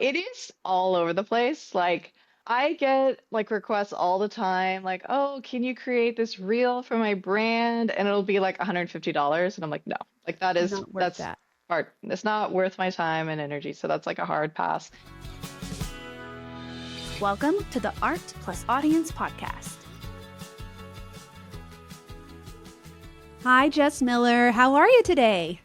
It is all over the place. Like I get like requests all the time, like, oh, can you create this reel for my brand? And it'll be like $150. And I'm like, no, like Not worth that's that. hard. It's not worth my time and energy. So that's like a hard pass. Welcome to the Art Plus Audience podcast. Hi, Jess Miller. How are you today?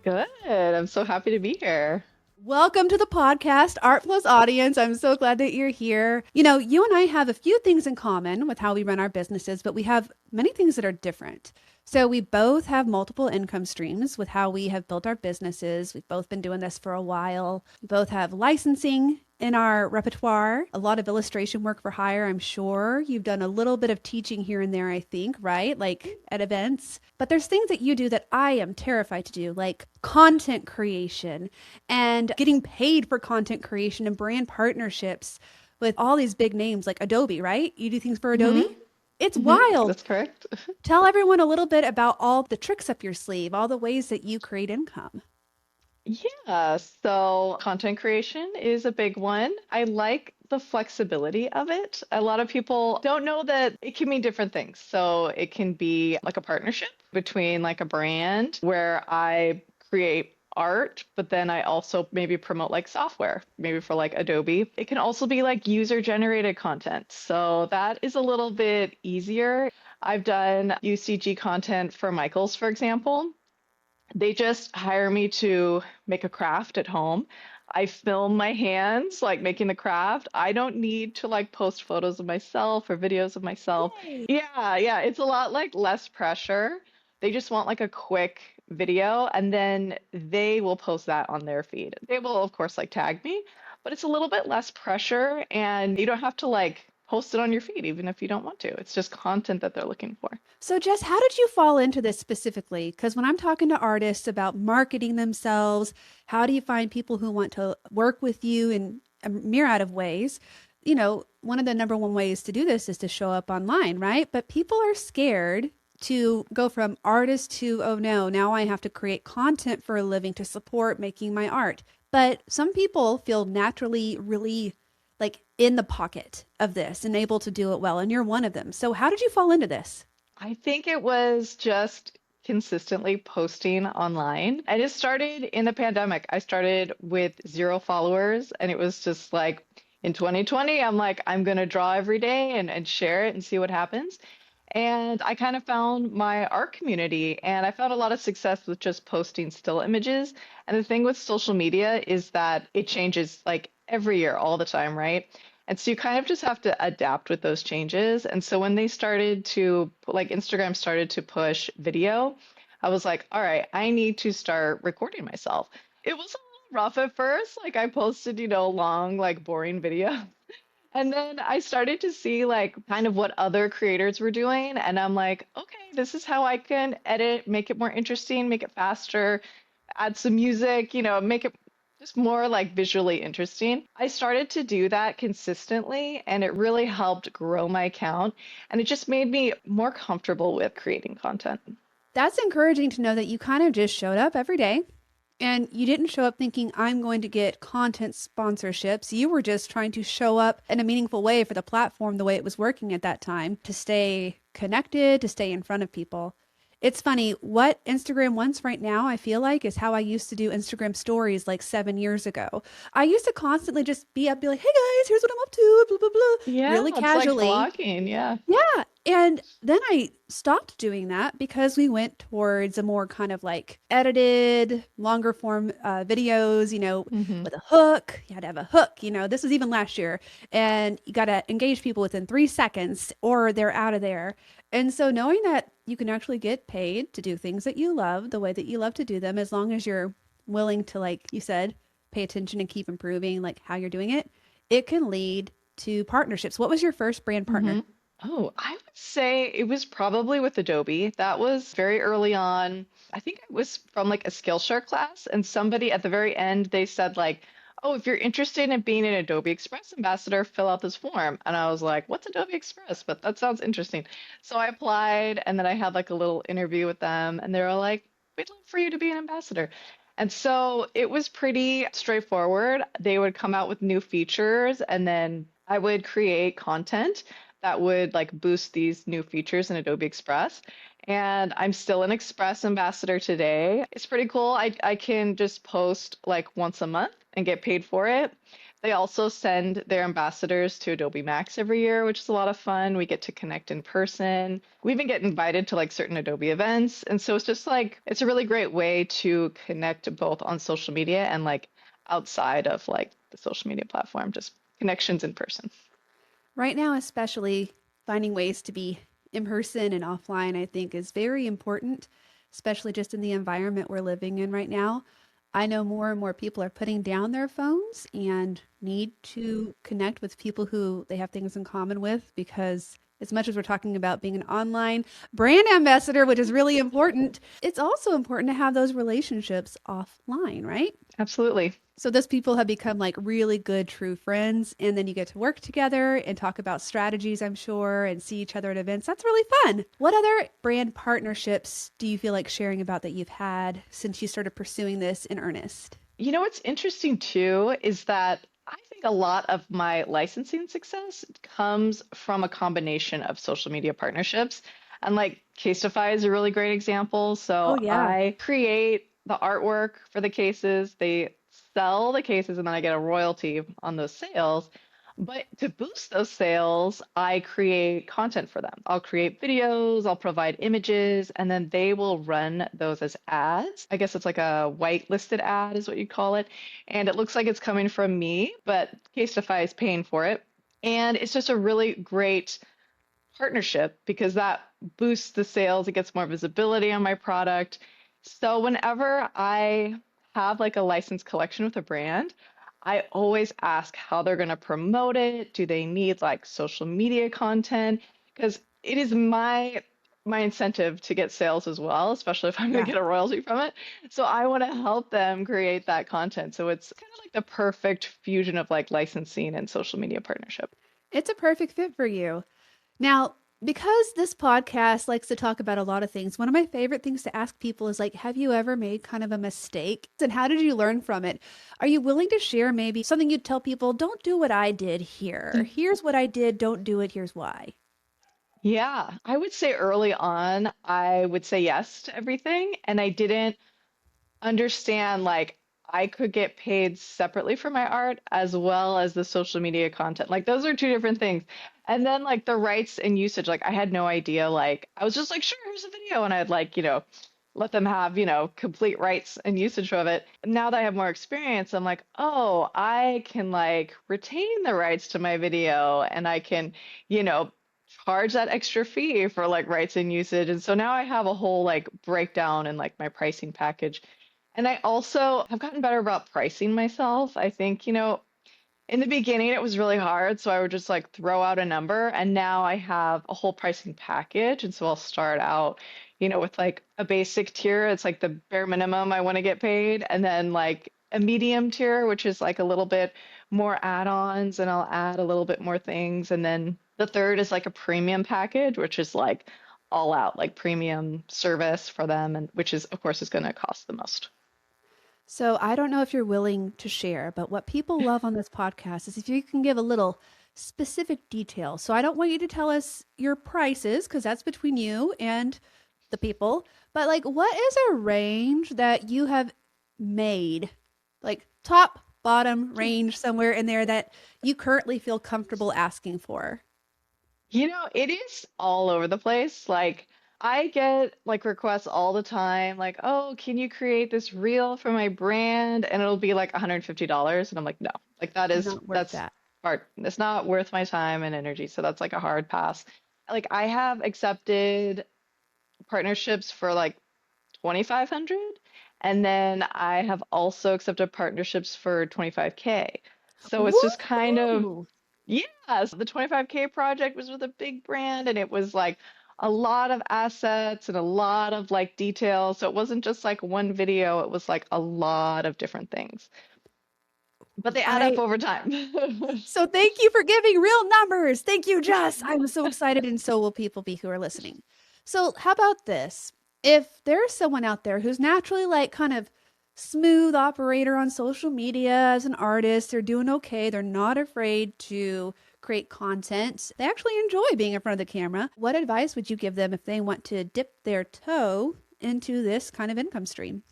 Good. I'm so happy to be here. Welcome to the podcast, Art Plus Audience. I'm so glad that you're here. You know, you and I have a few things in common with how we run our businesses, but we have many things that are different. So we both have multiple income streams with how we have built our businesses. We've both been doing this for a while. We both have licensing in our repertoire, a lot of illustration work for hire, I'm sure. You've done a little bit of teaching here and there, I think, right? Like at events. But there's things that you do that I am terrified to do, like content creation and getting paid for content creation and brand partnerships with all these big names like Adobe, right? You do things for Adobe? hmm It's wild. That's correct. Tell everyone a little bit about all the tricks up your sleeve, all the ways that you create income. Yeah, so content creation is a big one. I like the flexibility of it. A lot of people don't know that it can mean different things. So it can be like a partnership between like a brand where I create art, but then I also maybe promote like software, maybe for like Adobe. It can also be like user generated content. So that is a little bit easier. I've done UCG content for Michaels, for example. They just hire me to make a craft at home. I film my hands like making the craft. I don't need to like post photos of myself or videos of myself. Yay. Yeah, it's a lot like less pressure. They just want like a quick video and then they will post that on their feed. They will of course like tag me, but it's a little bit less pressure and you don't have to like post it on your feed even if you don't want to. It's just content that they're looking for. So, Jess, how did you fall into this specifically? Because when I'm talking to artists about marketing themselves, how do you find people who want to work with you in a myriad of ways? You know, one of the number one ways to do this is to show up online, right? But people are scared to go from artist to, oh no, now I have to create content for a living to support making my art. But some people feel naturally really like in the pocket of this and able to do it well. And you're one of them. So, how did you fall into this? I think it was just consistently posting online. I just started in the pandemic. I started with 0 followers, and it was just like in 2020, I'm like, I'm gonna draw every day and share it and see what happens. And I kind of found my art community, and I found a lot of success with just posting still images. And the thing with social media is that it changes like every year, all the time, right? And so you kind of just have to adapt with those changes. And so when they started to, like Instagram started to push video, I was like, all right, I need to start recording myself. It was a little rough at first. Like I posted, long, like boring video. And then I started to see like kind of what other creators were doing. And I'm like, okay, this is how I can edit, make it more interesting, make it faster, add some music, make it just more like visually interesting. I started to do that consistently and it really helped grow my account. And it just made me more comfortable with creating content. That's encouraging to know that you kind of just showed up every day and you didn't show up thinking, I'm going to get content sponsorships. You were just trying to show up in a meaningful way for the platform the way it was working at that time to stay connected, to stay in front of people. It's funny, what Instagram wants right now, I feel like, is how I used to do Instagram stories like 7 years ago. I used to constantly just be up, be like, hey guys, here's what I'm up to, blah, blah, blah, Yeah, really it's like casually. vlogging. Yeah. Yeah. And then I stopped doing that because we went towards a more kind of like edited, longer form videos, hmm with a hook. You had to have a hook. This was even last year. And you got to engage people within 3 seconds or they're out of there. And so knowing that you can actually get paid to do things that you love the way that you love to do them, as long as you're willing to, like you said, pay attention and keep improving, like how you're doing it, it can lead to partnerships. What was your first brand hmm partner? Oh, I would say it was probably with Adobe. That was very early on. I think it was from like a Skillshare class, and somebody at the very end they said like, "Oh, if you're interested in being an Adobe Express ambassador, fill out this form." And I was like, "What's Adobe Express?" But that sounds interesting. So I applied, and then I had like a little interview with them, and they were like, "We'd love for you to be an ambassador." And so it was pretty straightforward. They would come out with new features, and then I would create content that would like boost these new features in Adobe Express. And I'm still an Express ambassador today. It's pretty cool. I can just post like once a month and get paid for it. They also send their ambassadors to Adobe Max every year, which is a lot of fun. We get to connect in person. We even get invited to like certain Adobe events. And so it's just like, it's a really great way to connect both on social media and like outside of like the social media platform, just connections in person. Right now, especially finding ways to be in person and offline, I think is very important, especially just in the environment we're living in right now. I know more and more people are putting down their phones and need to connect with people who they have things in common with because as much as we're talking about being an online brand ambassador, which is really important, it's also important to have those relationships offline, right? Absolutely. So those people have become like really good true friends and then you get to work together and talk about strategies, I'm sure, and see each other at events. That's really fun. What other brand partnerships do you feel like sharing about that you've had since you started pursuing this in earnest? You know what's interesting too is that I think a lot of my licensing success comes from a combination of social media partnerships. And like Casetify is a really great example. Oh So yeah. I create the artwork for the cases, they sell the cases, and then I get a royalty on those sales. But to boost those sales, I create content for them. I'll create videos, I'll provide images, and then they will run those as ads. I guess it's like a whitelisted ad, is what you call it. And it looks like it's coming from me, but Casetify is paying for it. And it's just a really great partnership because that boosts the sales, it gets more visibility on my product. So whenever I have like a licensed collection with a brand, I always ask how they're going to promote it. Do they need like social media content? Because it is my incentive to get sales as well, especially if I'm going Yeah. to get a royalty from it. So I want to help them create that content. So it's kind of like the perfect fusion of like licensing and social media partnership. It's a perfect fit for you. Now, because this podcast likes to talk about a lot of things, one of my favorite things to ask people is like, have you ever made kind of a mistake? And how did you learn from it? Are you willing to share maybe something you'd tell people, don't do what I did here. Here's what I did, don't do it, here's why. Yeah, I would say early on, I would say yes to everything, and I didn't understand like I could get paid separately for my art as well as the social media content. Like those are two different things. And then like the rights and usage, like I had no idea. Like I was just like, sure, here's a video, and I'd like, let them have, complete rights and usage of it. Now that I have more experience, I'm like, oh, I can like retain the rights to my video and I can, you know, charge that extra fee for like rights and usage. And so now I have a whole like breakdown in like my pricing package. And I also have gotten better about pricing myself. I think, in the beginning it was really hard, so I would just like throw out a number, and now I have a whole pricing package. And so I'll start out, with like a basic tier, it's like the bare minimum I want to get paid, and then like a medium tier, which is like a little bit more add-ons, and I'll add a little bit more things. And then the third is like a premium package, which is like all out, like premium service for them, and which is of course is going to cost the most. So I don't know if you're willing to share, but what people love on this podcast is if you can give a little specific detail. So I don't want you to tell us your prices because that's between you and the people, but like what is a range that you have made? Like top, bottom range somewhere in there that you currently feel comfortable asking for. It is all over the place. Like, I get like requests all the time, like, oh, can you create this reel for my brand? And it'll be like $150. And I'm like, no, like Not worth that's that. hard. It's not worth my time and energy. So that's like a hard pass. Like, I have accepted partnerships for like 2,500. And then I have also accepted partnerships for 25K. So it's just kind of, Woo! yes, the 25K project was with a big brand, and it was like a lot of assets and a lot of like details. So it wasn't just like one video, it was like a lot of different things. But they add up I over time. So thank you for giving real numbers. Thank you, Jess. I'm so excited, and so will people be who are listening. So, how about this? If there's someone out there who's naturally like kind of smooth operator on social media as an artist. They're doing okay. They're not afraid to create content. They actually enjoy being in front of the camera. What advice would you give them if they want to dip their toe into this kind of income stream?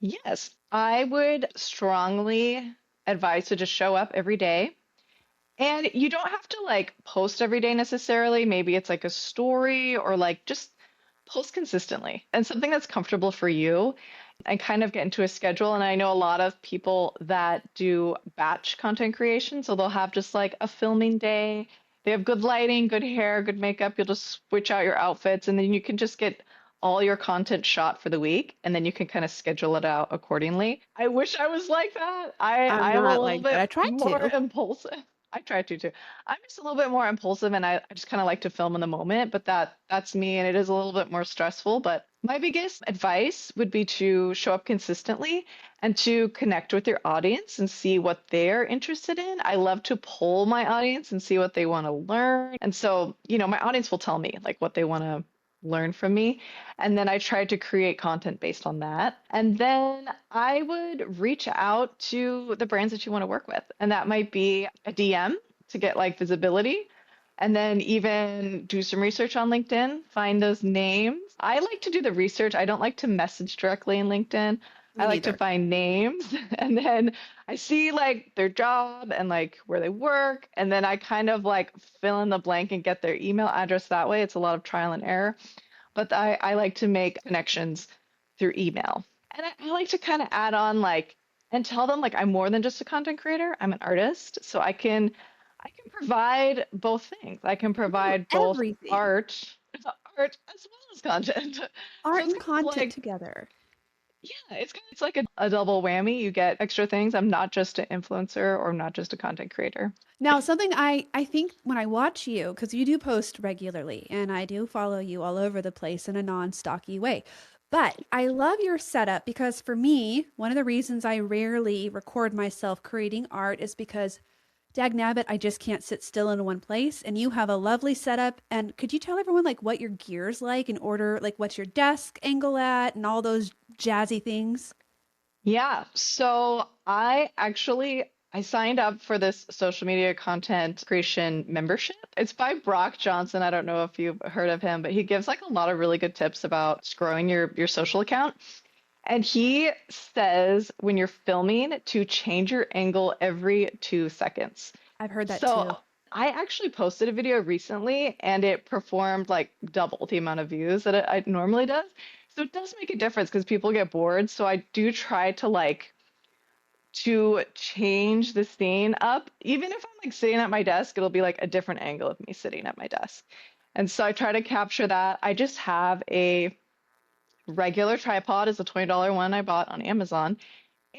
Yes, I would strongly advise to just show up every day. And you don't have to like post every day necessarily. Maybe it's like a story or like just post consistently and something that's comfortable for you and kind of get into a schedule. And I know a lot of people that do batch content creation. So they'll have just like a filming day. They have good lighting, good hair, good makeup. You'll just switch out your outfits and then you can just get all your content shot for the week and then you can kind of schedule it out accordingly. I wish I was like that. I I'm am a not little like that. bit I tried more to. impulsive. I try to too. I'm just a little bit more impulsive and I just kind of like to film in the moment, but that's me and it is a little bit more stressful. But my biggest advice would be to show up consistently and to connect with your audience and see what they're interested in. I love to poll my audience and see what they want to learn. And so, my audience will tell me like what they want to learn from me. And then I try to create content based on that. And then I would reach out to the brands that you want to work with. And that might be a DM to get like visibility. And then even do some research on LinkedIn, find those names. I like to do the research. I don't like to message directly in LinkedIn. Me I like to neither. find names and then I see like their job and like where they work. And then I kind of like fill in the blank and get their email address that way. It's a lot of trial and error, but I like to make connections through email. And I like to kind of add on like and tell them like I'm more than just a content creator. I'm an artist, so I can provide both things. I can You can do provide both everything. art as well as content. So Art it's and kind of content like together. yeah, it's like a double whammy. You get extra things. I'm not just an influencer or I'm not just a content creator. Now, something I think when I watch you, because you do post regularly, and I do follow you all over the place in a non-stocky way. But I love your setup because for me, one of the reasons I rarely record myself creating art is because dagnabbit, I just can't sit still in one place. And you have a lovely setup. And could you tell everyone like what your gear's like in order, like what's your desk angle at and all those jazzy things? Yeah, so I signed up for this social media content creation membership. It's by Brock Johnson. I don't know if you've heard of him, but he gives like a lot of really good tips about just growing your social account. And he says when you're filming to change your angle every 2 seconds. I've heard that So too. I actually posted a video recently and it performed like double the amount of views that it normally does. So it does make a difference because people get bored. So I do try to like to change the scene up. Even if I'm like sitting at my desk, it'll be like a different angle of me sitting at my desk. And so I try to capture that. I just have a regular tripod, is a $20 one I bought on Amazon.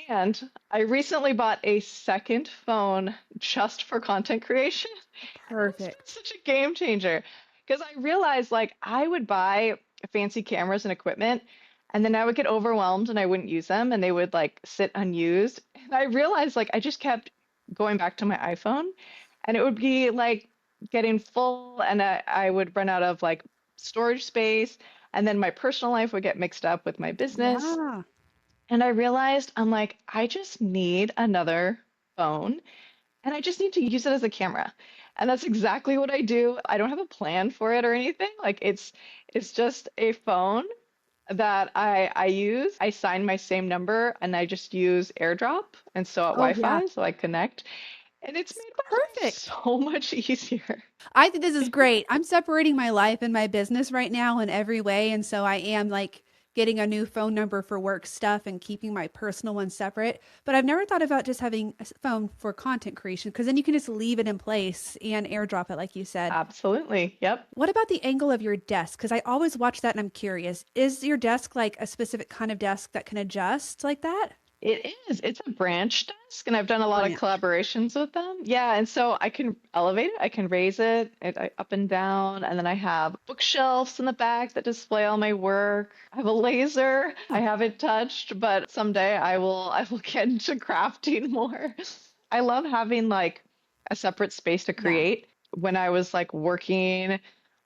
And I recently bought a second phone just for content creation. And that's been Perfect. such a game changer because I realized like I would buy fancy cameras and equipment and then I would get overwhelmed and I wouldn't use them and they would like sit unused. And I realized like I just kept going back to my iPhone and it would be like getting full and I would run out of like storage space and then my personal life would get mixed up with my business. Yeah. And I realized I'm like, I just need another phone and I just need to use it as a camera. And that's exactly what I do. I don't have a plan for it or anything. Like it's just a phone that I use. I sign my same number and I just use AirDrop and so at Oh, yeah. Wi-Fi so I connect. And it's It's made my life perfect. so much easier. I think this is great. I'm separating my life and my business right now in every way. And so I am like getting a new phone number for work stuff and keeping my personal one separate. But I've never thought about just having a phone for content creation because then you can just leave it in place and airdrop it, like you said. Absolutely. Yep. What about the angle of your desk? Because I always watch that and I'm curious. Is your desk like a specific kind of desk that can adjust like that? It is. It's a branch desk, and I've done a lot of Branch. collaborations with them. Yeah, and so I can elevate it, I can raise up and down, and then I have bookshelves in the back that display all my work. I have a laser. I Oh, haven't touched, but someday I will get into crafting more. I love having like a separate space to yeah. create. When I was like working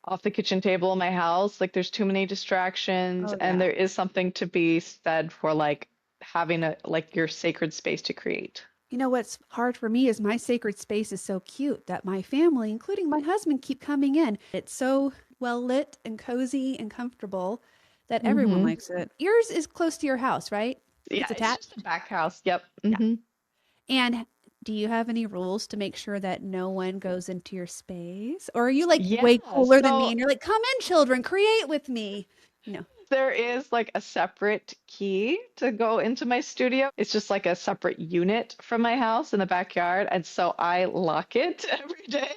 off the kitchen table in my house. Like there's too many distractions, Oh, and yeah. there is something to be said for like having a like your sacred space to create. You know what's hard for me is my sacred space is so cute that my family, including my husband, keep coming in. It's so well lit and cozy and comfortable that everyone Mm-hmm. likes it. Yours is close to your house, right? Yeah, It's it's just a attached? back house. Yep. Yeah. Mm-hmm. And do you have any rules to make sure that no one goes into your space? Or are you like way Yeah. cooler than me So and you're like, come in, children, create with me? You know, there is like a separate key to go into my studio. It's just like a separate unit from my house in the backyard. And so I lock it every day.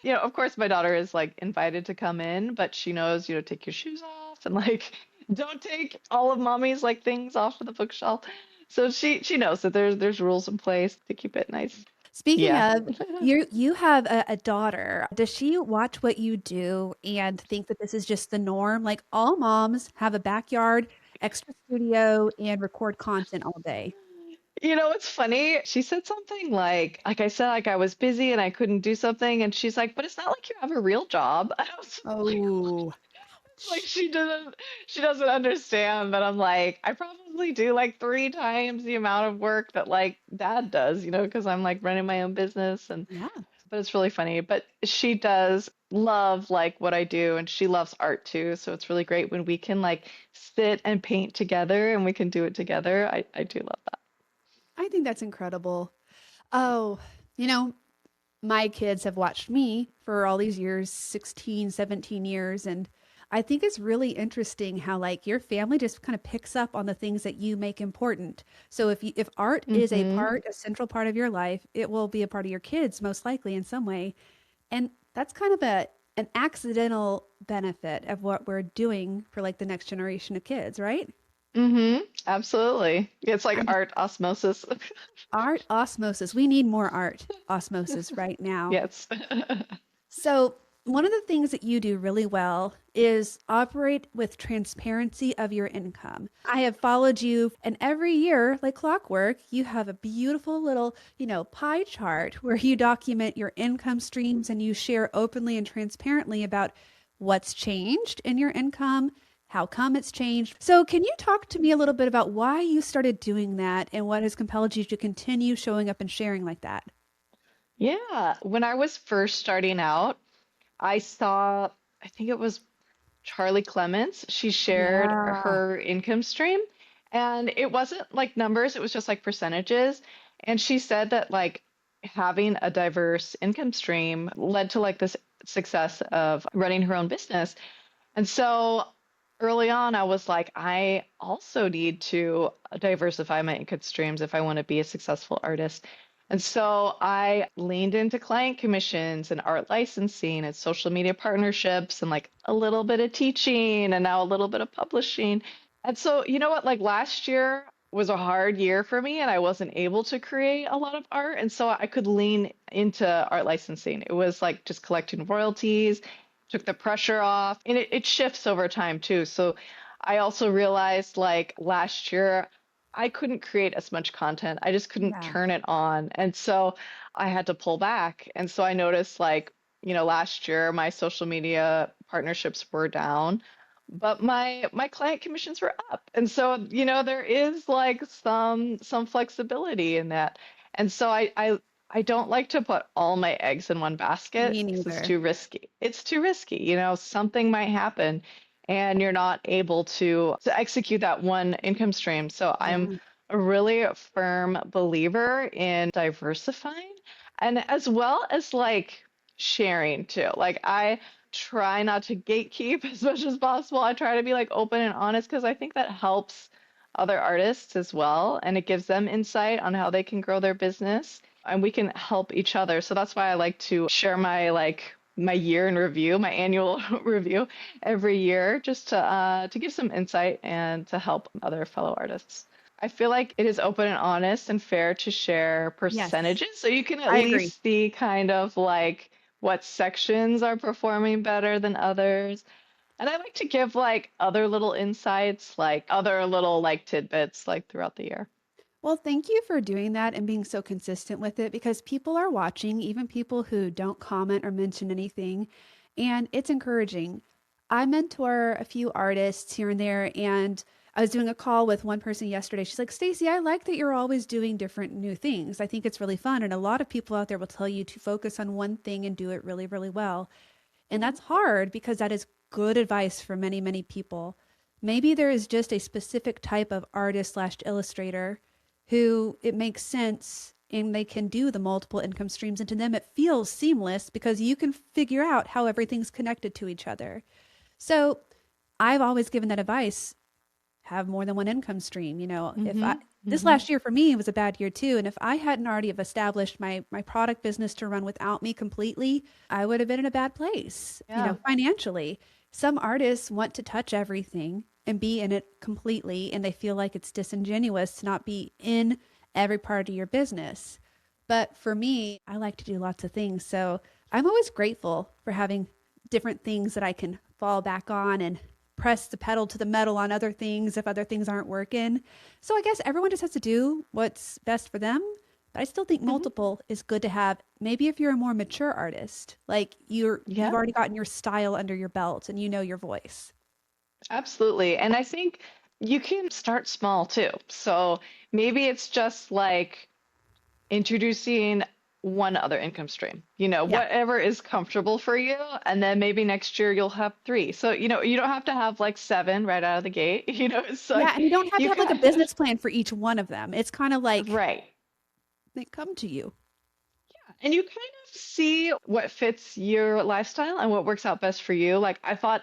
Of course, my daughter is like invited to come in, but she knows, take your shoes off and like don't take all of mommy's like things off of the bookshelf. So she knows that there's rules in place to keep it nice. speaking Yeah. of, you have a daughter. Does she watch what you do and think that this is just the norm? Like all moms have a backyard, extra studio, and record content all day. It's funny. She said something like I said, like I was busy and I couldn't do something, and she's like, "But it's not like you have a real job." And I was just Oh, like, ouch. she doesn't understand that I'm like, I probably do like three times the amount of work that like dad does, because I'm like running my own business, and Yeah. but it's really funny. But she does love like what I do, and she loves art too. So it's really great when we can like sit and paint together and we can do it together. I do love that. I think that's incredible. Oh, you know, my kids have watched me for all these years, 16, 17 years. And I think it's really interesting how like your family just kind of picks up on the things that you make important. So if art is Hmm. a central part of your life, it will be a part of your kids most likely in some way. And that's kind of an accidental benefit of what we're doing for like the next generation of kids, right? Absolutely. It's like I mean, art osmosis. art osmosis. We need more art osmosis right now. Yes. So, one of the things that you do really well is operate with transparency of your income. I have followed you, and every year, like clockwork, you have a beautiful little, pie chart where you document your income streams and you share openly and transparently about what's changed in your income, how come it's changed. So, can you talk to me a little bit about why you started doing that and what has compelled you to continue showing up and sharing like that? Yeah. When I was first starting out, I saw, I think it was Charlie Clements. She shared Yeah. her income stream, and it wasn't like numbers, it was just like percentages. And she said that like having a diverse income stream led to like this success of running her own business. And so early on, I was like, I also need to diversify my income streams if I want to be a successful artist. And so I leaned into client commissions and art licensing and social media partnerships and like a little bit of teaching and now a little bit of publishing. And so, you know what? Like last year was a hard year for me and I wasn't able to create a lot of art. And so I could lean into art licensing. It was like just collecting royalties, took the pressure off, and it shifts over time too. So I also realized like last year I couldn't create as much content. I just couldn't Yeah. turn it on. And so I had to pull back. And so I noticed like, last year my social media partnerships were down, but my client commissions were up. And so, there is like some flexibility in that. And so I don't like to put all my eggs in one basket Me because it's neither. too risky. It's too risky. Something might happen and you're not able to execute that one income stream. So I'm Yeah. a really firm believer in diversifying and as well as like sharing too. Like I try not to gatekeep as much as possible. I try to be like open and honest because I think that helps other artists as well and it gives them insight on how they can grow their business and we can help each other. So that's why I like to share my year in review, my annual review every year, just to give some insight and to help other fellow artists. I feel like it is open and honest and fair to share Yes, percentages, so you can at I agree. least see kind of like what sections are performing better than others. And I like to give like other little insights, like other little like tidbits like throughout the year. Well, thank you for doing that and being so consistent with it because people are watching, even people who don't comment or mention anything. and it's encouraging. I mentor a few artists here and there, and I was doing a call with one person yesterday. She's like, Stacey, I like that you're always doing different new things. I think it's really fun. And a lot of people out there will tell you to focus on one thing and do it really, really well. And Mhm. that's hard because that is good advice for many, many people. Maybe there is just a specific type of artist slash illustrator who it makes sense and they can do the multiple income streams. And to them, it feels seamless because you can figure out how everything's connected to each other. So I've always given that advice, have more than one income stream. If I, Mhm. this Mhm. last year for me was a bad year too. And if I hadn't already have established my product business to run without me completely, I would have been in a bad place, Yeah. financially. Some artists want to touch everything and be in it completely, and they feel like it's disingenuous to not be in every part of your business. But for me, I like to do lots of things. So I'm always grateful for having different things that I can fall back on and press the pedal to the metal on other things if other things aren't working. So I guess everyone just has to do what's best for them. But I still think Mhm. multiple is good to have. Maybe if you're a more mature artist, like you've Yeah. already gotten your style under your belt and you know your voice. Absolutely. And I think you can start small too. So maybe it's just like introducing one other income stream, Yeah. whatever is comfortable for you. And then maybe next year you'll have three. So, you don't have to have like seven right out of the gate. It's Yeah, like and you don't have to you have like a kind of, business plan for each one of them. It's kind of like right. they come to you. And you kind of see what fits your lifestyle and what works out best for you. Like I thought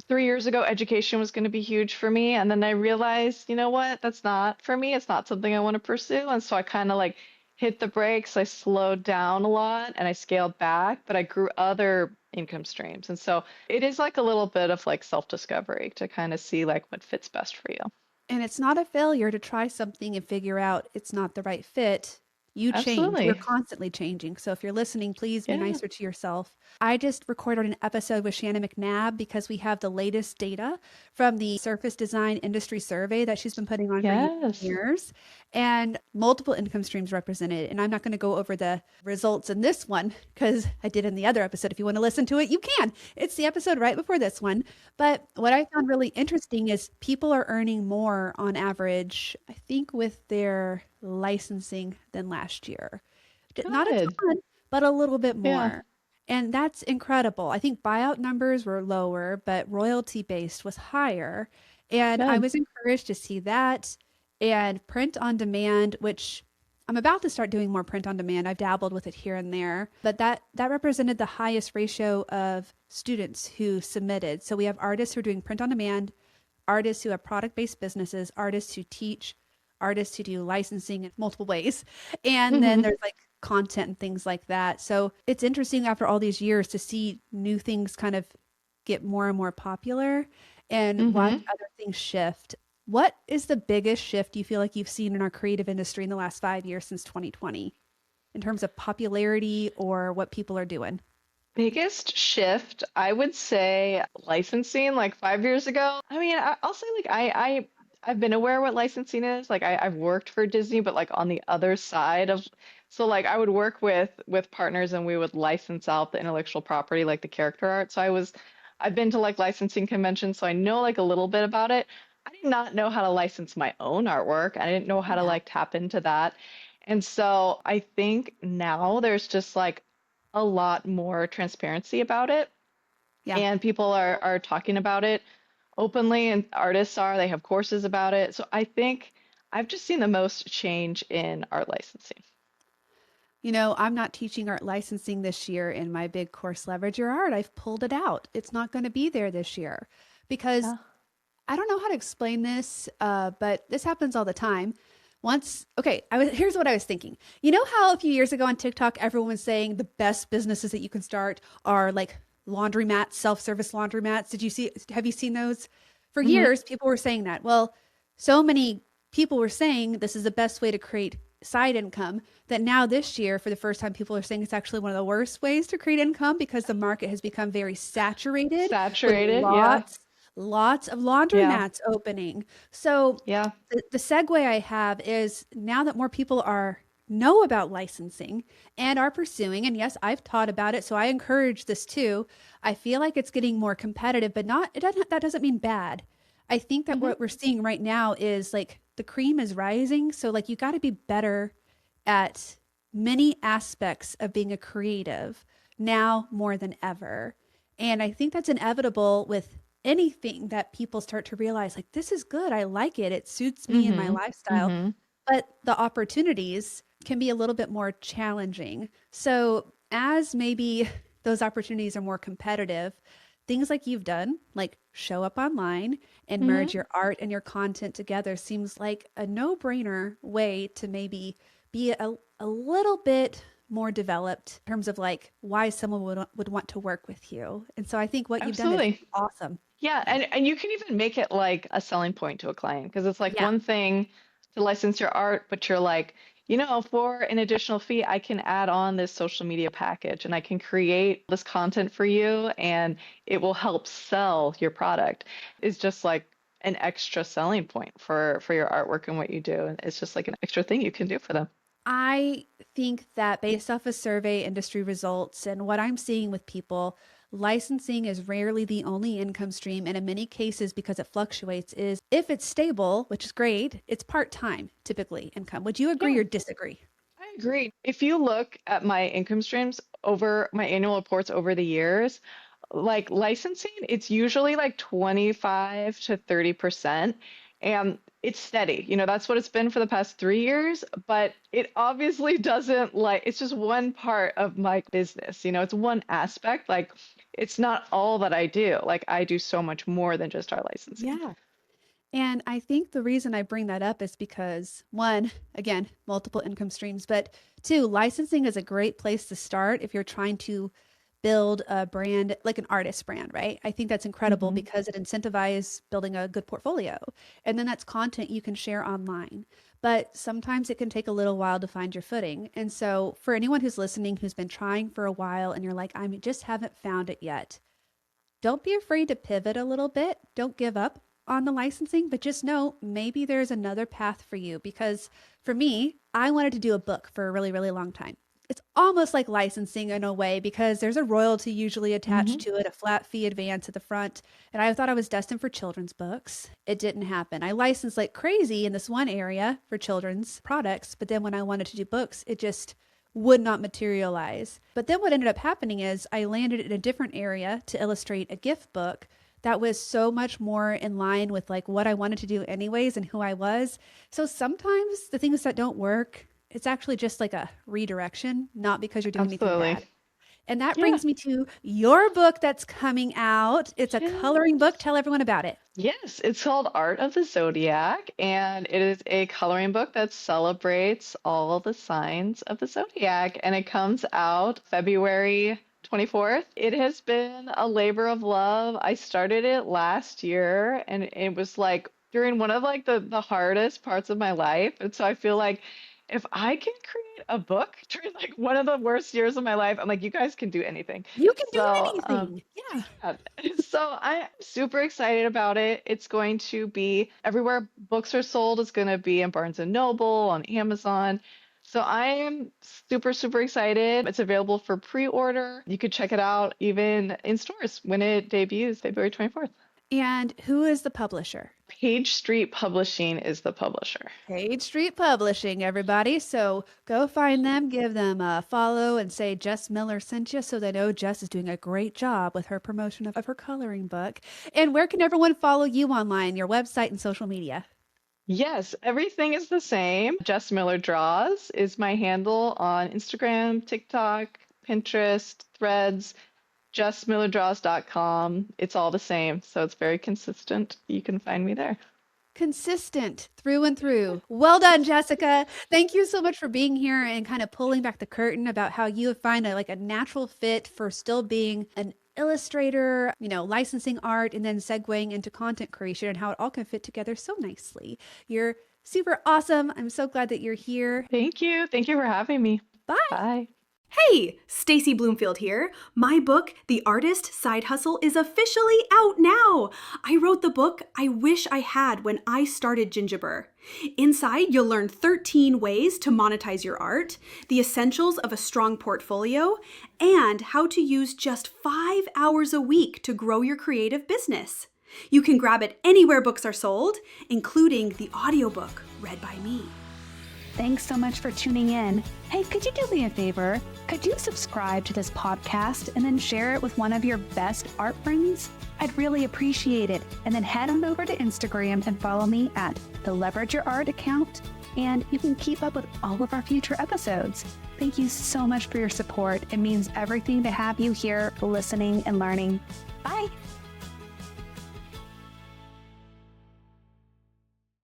3 years ago, education was going to be huge for me. And then I realized, you know what? That's not for me. It's not something I want to pursue. And so I kind of like hit the brakes. I slowed down a lot and I scaled back, but I grew other income streams. And so it is like a little bit of like self-discovery to kind of see like what fits best for you. And it's not a failure to try something and figure out it's not the right fit. You change. We're Absolutely. constantly changing. So if you're listening, please be Yeah. nicer to yourself. I just recorded an episode with Shannon McNabb because we have the latest data from the Surface Design Industry Survey that she's been putting on for years and Yes. years, and multiple income streams represented. And I'm not going to go over the results in this one because I did in the other episode. If you want to listen to it, you can. It's the episode right before this one. But what I found really interesting is people are earning more on average, I think, with their licensing than last year. Not a Good. ton, but a little bit Yeah. more. And that's incredible. I think buyout numbers were lower, but royalty based was higher. And I Good. was encouraged to see that. And print on demand, which I'm about to start doing more print on demand. I've dabbled with it here and there, but that represented the highest ratio of students who submitted. So we have artists who are doing print on demand, artists who have product-based businesses, artists who teach, artists who do licensing in multiple ways. And then Hmm. there's like content and things like that. So it's interesting after all these years to see new things kind of get more and more popular and watch Hmm. other things shift. What is the biggest shift you feel like you've seen in our creative industry in the last 5 years since 2020 in terms of popularity or what people are doing? Biggest shift, I would say licensing like 5 years ago. I mean, I'll say like I've been aware what licensing is. Like I've worked for Disney, but like on the other side of, so like I would work with partners and we would license out the intellectual property, like the character art. I've been to like licensing conventions, so I know like a little bit about it. I did not know how to license my own artwork. I didn't know how to Yeah. like tap into that. And so I think now there's just like a lot more transparency about it, Yeah. and people are talking about it openly, and artists are, they have courses about it. So I think I've just seen the most change in art licensing. I'm not teaching art licensing this year in my big course, Leverage Your Art. I've pulled it out. It's not going to be there this year because Yeah. I don't know how to explain this, but this happens all the time. Okay, here's what I was thinking. You know how a few years ago on TikTok, everyone was saying the best businesses that you can start are like laundromats, self-service laundromats. Have you seen those? For Hmm. years, people were saying that. Well, so many people were saying this is the best way to create side income that now this year, for the first time, people are saying it's actually one of the worst ways to create income because the market has become very saturated with Saturated. Yeah. lots of Yeah. laundromats opening. So Yeah. the segue I have is now that more people are know about licensing and are pursuing, and yes, I've taught about it, so I encourage this too. I feel like it's getting more competitive, but not it doesn't that doesn't mean bad. I think that Hmm. what we're seeing right now is like the cream is rising, so like you got to be better at many aspects of being a creative now more than ever. And I think that's inevitable with anything that people start to realize like this is good. I like it. It suits me and my Hmm. lifestyle. Hmm. But the opportunities can be a little bit more challenging. So, as maybe those opportunities are more competitive, things like you've done, like show up online and Hmm. merge your art and your content together, seems like a no brainer way to maybe be a little bit more developed in terms of like why someone would want to work with you. And so I think what you've done is Absolutely. awesome. Yeah, and you can even make it like a selling point to a client because it's like Yeah. one thing to license your art, but you're like, for an additional fee, I can add on this social media package and I can create this content for you and it will help sell your product. It's just like an extra selling point for your artwork and what you do. And it's just like an extra thing you can do for them. I think that based off of survey industry results and what I'm seeing with people, licensing is rarely the only income stream. And in many cases, because it fluctuates, is if it's stable, which is great, it's part time typically income. Would you agree Yeah. or disagree? I agree. If you look at my income streams over my annual reports over the years, like licensing, it's usually like 25 to 30%. And it's steady. That's what it's been for the past 3 years, but it obviously doesn't it's just one part of my business. It's one aspect. Like, it's not all that I do. Like, I do so much more than just our licensing. Yeah. And I think the reason I bring that up is because one, again, multiple income streams, but two, licensing is a great place to start if you're trying to build a brand like an artist brand, right? I think that's incredible Hmm. because it incentivizes building a good portfolio. And then that's content you can share online. But sometimes it can take a little while to find your footing. And so for anyone who's listening who's been trying for a while and you're like, I just haven't found it yet, don't be afraid to pivot a little bit. Don't give up on the licensing, but just know maybe there's another path for you. Because for me, I wanted to do a book for a really, really long time. It's almost like licensing in a way because there's a royalty usually attached Hmm. to it, a flat fee advance at the front. And I thought I was destined for children's books. It didn't happen. I licensed like crazy in this one area for children's products, but then when I wanted to do books, it just would not materialize. But then what ended up happening is I landed in a different area to illustrate a gift book that was so much more in line with like what I wanted to do anyways and who I was. So sometimes the things that don't work, it's actually just like a redirection, not because you're doing anything Absolutely. bad. And that Yeah. brings me to your book that's coming out. It's a coloring book. Yes. Tell everyone about it. Yes, it's called Art of the Zodiac, and it is a coloring book that celebrates all the signs of the zodiac, and it comes out February 24th. It has been a labor of love. I started it last year, and it was like during one of like the hardest parts of my life, and so I feel like if I can create a book during like one of the worst years of my life, I'm like, you guys can do anything. You can do So, anything. Yeah. yeah. So I'm super excited about it. It's going to be everywhere books are sold. It's going to be in Barnes and Noble, on Amazon. So I am super, super excited. It's available for pre-order. You could check it out even in stores when it debuts February 24th. And who is the publisher? Page Street Publishing is the publisher. Page Street Publishing, everybody. So go find them, give them a follow, and say Jess Miller sent you so they know Jess is doing a great job with her promotion of her coloring book. And where can everyone follow you online, your website and social media? Yes, everything is the same. Jess Miller Draws is my handle on Instagram, TikTok, Pinterest, Threads. JessMillerDraws.com. It's all the same, so it's very consistent. You can find me there. Consistent through and through. Well done, Jessica. Thank you so much for being here and kind of pulling back the curtain about how you find like a natural fit for still being an illustrator, licensing art and then segueing into content creation and how it all can fit together so nicely. You're super awesome. I'm so glad that you're here. Thank you. Thank you for having me. Bye. Bye. Hey, Hey, Stacy Bloomfield here. My book, The Artist Side Hustle, is officially out now. I wrote the book I wish I had when I started Gingerbread. Inside, you'll learn 13 ways to monetize your art, the essentials of a strong portfolio, and how to use just 5 hours a week to grow your creative business. You can grab it anywhere books are sold, including the audiobook read by me. Thanks so much for tuning in. Hey, could you do me a favor? Could you subscribe to this podcast and then share it with one of your best art friends? I'd really appreciate it. And then head on over to Instagram and follow me at the Leverage Your Art account, and you can keep up with all of our future episodes. Thank you so much for your support. It means everything to have you here listening and learning. Bye.